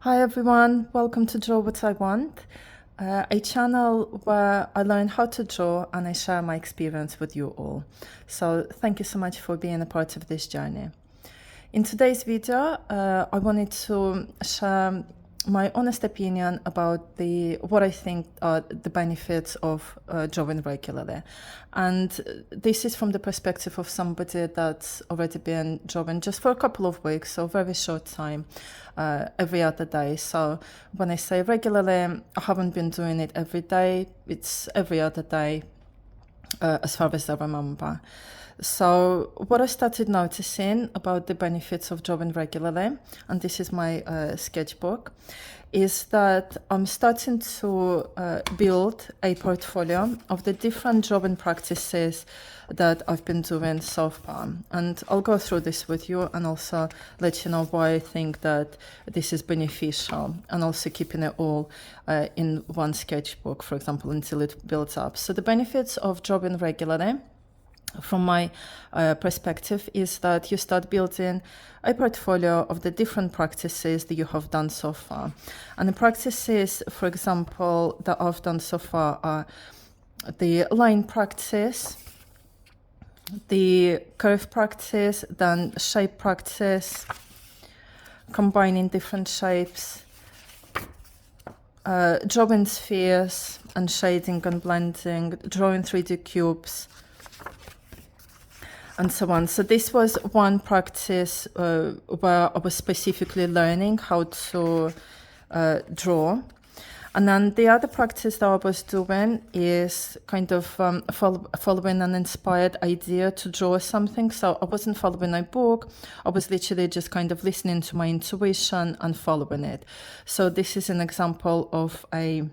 Hi everyone, welcome to Draw What I Want, a channel where I learn how to draw and I share my experience with you all. So thank you so much for being a part of this journey. In today's video, I wanted to share my honest opinion about what I think are the benefits of drawing regularly. And this is from the perspective of somebody that's already been drawing just for a couple of weeks, so very short time, every other day. So when I say regularly, I haven't been doing it every day, it's every other day, as far as I remember. So what I started noticing about the benefits of drawing regularly, and this is my sketchbook, is that I'm starting to build a portfolio of the different drawing practices that I've been doing so far. And I'll go through this with you and also let you know why I think that this is beneficial, and also keeping it all in one sketchbook, for example, until it builds up. So the benefits of drawing regularly, from my perspective, is that you start building a portfolio of the different practices that you have done so far. And the practices, for example, that I've done so far are the line practice, the curve practice, then shape practice, combining different shapes, drawing spheres and shading and blending, drawing 3D cubes, and so on. So this was one practice where I was specifically learning how to draw. And then the other practice that I was doing is kind of following an inspired idea to draw something. So I wasn't following a book, I was literally just kind of listening to my intuition and following it. So this is an example of a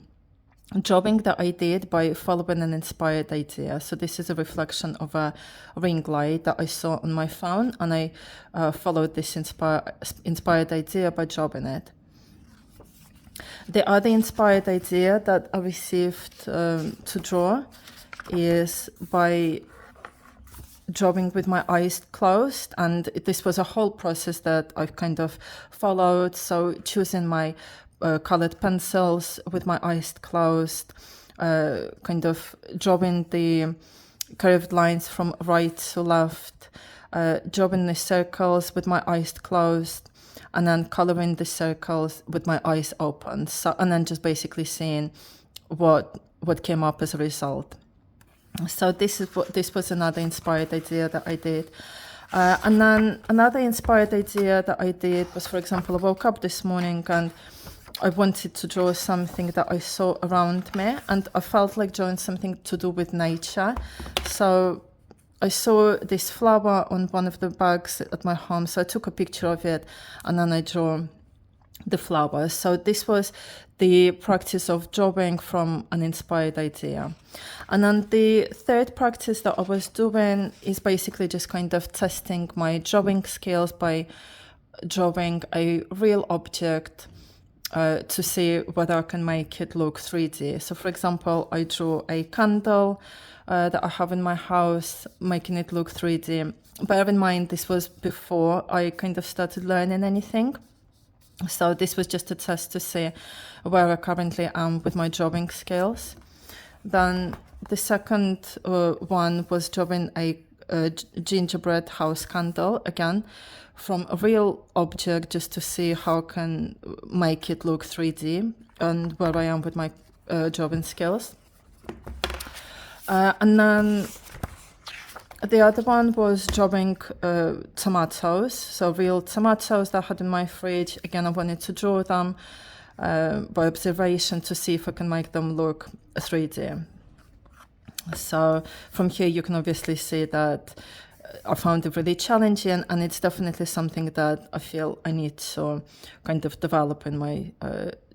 drawing that I did by following an inspired idea. So this is a reflection of a ring light that I saw on my phone, and I followed this inspired idea by drawing it. The other inspired idea that I received to draw is by drawing with my eyes closed, and this was a whole process that I've kind of followed. So choosing my colored pencils with my eyes closed, kind of drawing the curved lines from right to left, drawing the circles with my eyes closed, and then coloring the circles with my eyes open. So, and then just basically seeing what came up as a result. So this was another inspired idea that I did. And then another inspired idea that I did was, for example, I woke up this morning and I wanted to draw something that I saw around me, and I felt like drawing something to do with nature. So I saw this flower on one of the bags at my home, so I took a picture of it and then I drew the flower. So this was the practice of drawing from an inspired idea. And then the third practice that I was doing is basically just kind of testing my drawing skills by drawing a real object to see whether I can make it look 3D. So for example, I drew a candle that I have in my house, making it look 3D. Bear in mind, this was before I kind of started learning anything. So this was just a test to see where I currently am with my drawing skills. Then the second one was drawing a gingerbread house candle, again from a real object, just to see how I can make it look 3D and where I am with my drawing skills. And then the other one was drawing tomatoes, so real tomatoes that I had in my fridge. Again, I wanted to draw them by observation to see if I can make them look 3D. So from here you can obviously see that I found it really challenging, and it's definitely something that I feel I need to kind of develop in my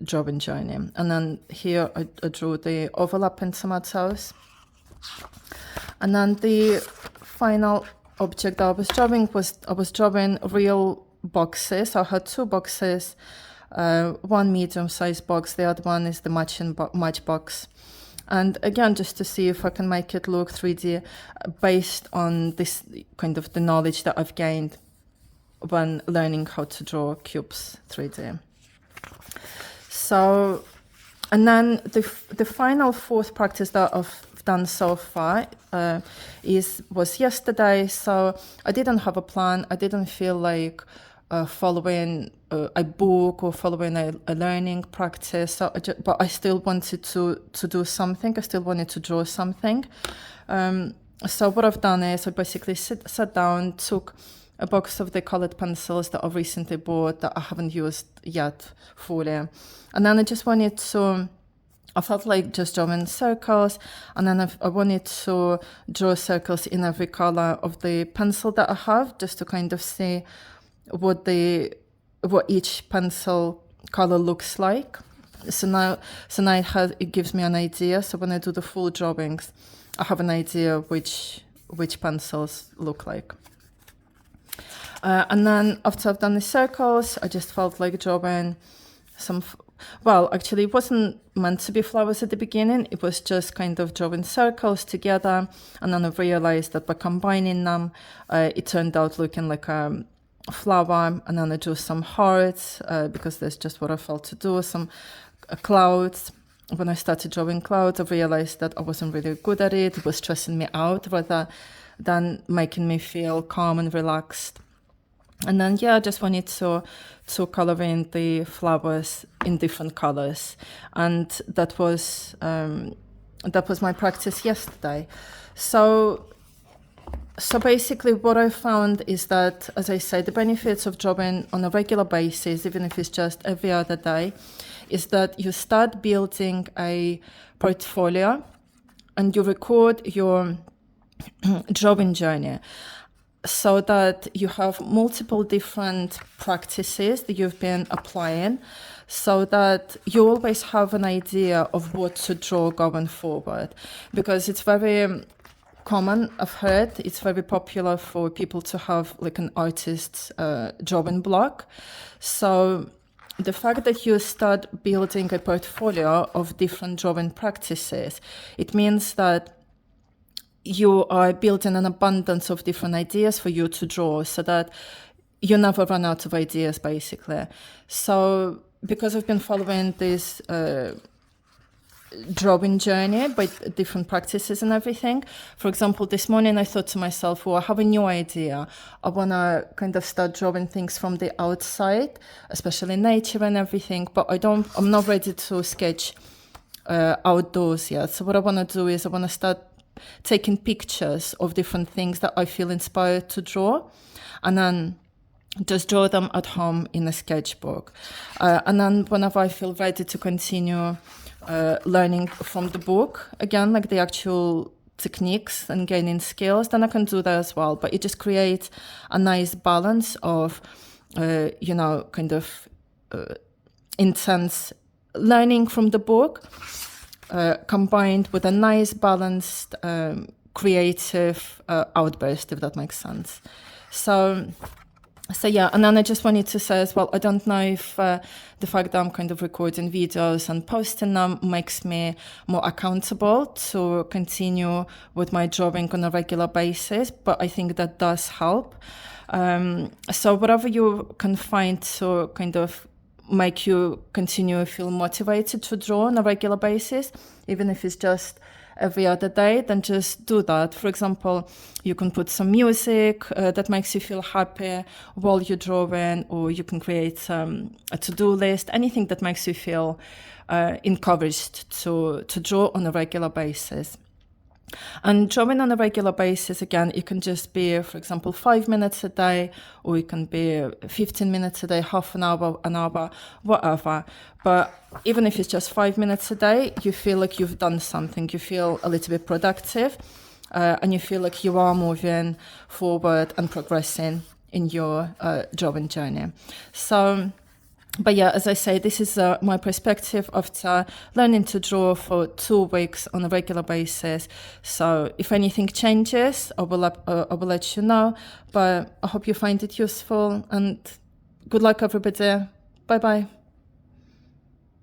drawing journey. And then here I drew the overlapping tomatoes. And then the final object that I was drawing was I was drawing real boxes. I had two boxes, one medium-sized box, the other one is the matchbox. And again, just to see if I can make it look 3D based on this kind of the knowledge that I've gained when learning how to draw cubes 3D. So, and then the final fourth practice that I've done so far was yesterday. So I didn't have a plan. I didn't feel like following a book or following a learning practice. So but I still wanted to do something. I still wanted to draw something. So what I've done is I basically sat down, took a box of the colored pencils that I recently bought that I haven't used yet fully. And then I just wanted to, I felt like just drawing circles, and then I wanted to draw circles in every color of the pencil that I have, just to kind of see what each pencil color looks like. So now it gives me an idea. So when I do the full drawings, I have an idea which pencils look like. And then after I've done the circles, I just felt like drawing some, well, actually it wasn't meant to be flowers at the beginning. It was just kind of drawing circles together. And then I realized that by combining them, it turned out looking like a flower. And then I drew some hearts because that's just what I felt to do, some clouds. When I started drawing clouds, I realized that I wasn't really good at it. It was stressing me out rather than making me feel calm and relaxed. And then, I just wanted to color in the flowers in different colors. And that was my practice yesterday. So basically what I found is that, as I say, the benefits of drawing on a regular basis, even if it's just every other day, is that you start building a portfolio and you record your drawing journey, so that you have multiple different practices that you've been applying, so that you always have an idea of what to draw going forward. Because it's very common, I've heard, it's very popular for people to have like an artist's drawing block. So the fact that you start building a portfolio of different drawing practices, it means that you are building an abundance of different ideas for you to draw, so that you never run out of ideas, basically. So because I've been following this drawing journey by different practices and everything, for example, this morning I thought to myself, I have a new idea. I want to kind of start drawing things from the outside, especially nature and everything, but I'm not ready to sketch outdoors yet. So what I want to do is I want to start taking pictures of different things that I feel inspired to draw, and then just draw them at home in a sketchbook. And then whenever I feel ready to continue learning from the book, again, like the actual techniques and gaining skills, then I can do that as well. But it just creates a nice balance of, kind of intense learning from the book, combined with a nice balanced creative outburst, if that makes sense. So yeah, and then I just wanted to say as well, I don't know if the fact that I'm kind of recording videos and posting them makes me more accountable to continue with my drawing on a regular basis, but I think that does help. So whatever you can find to kind of make you continue to feel motivated to draw on a regular basis, even if it's just every other day, then just do that. For example, you can put some music that makes you feel happy while you're drawing, or you can create a to-do list, anything that makes you feel encouraged to draw on a regular basis. And drawing on a regular basis, again, it can just be, for example, 5 minutes a day, or it can be 15 minutes a day, half an hour, whatever. But even if it's just 5 minutes a day, you feel like you've done something, you feel a little bit productive, and you feel like you are moving forward and progressing in your drawing journey. So, but yeah, as I say, this is my perspective after learning to draw for 2 weeks on a regular basis. So if anything changes, I will let you know. But I hope you find it useful, and good luck, everybody. Bye-bye.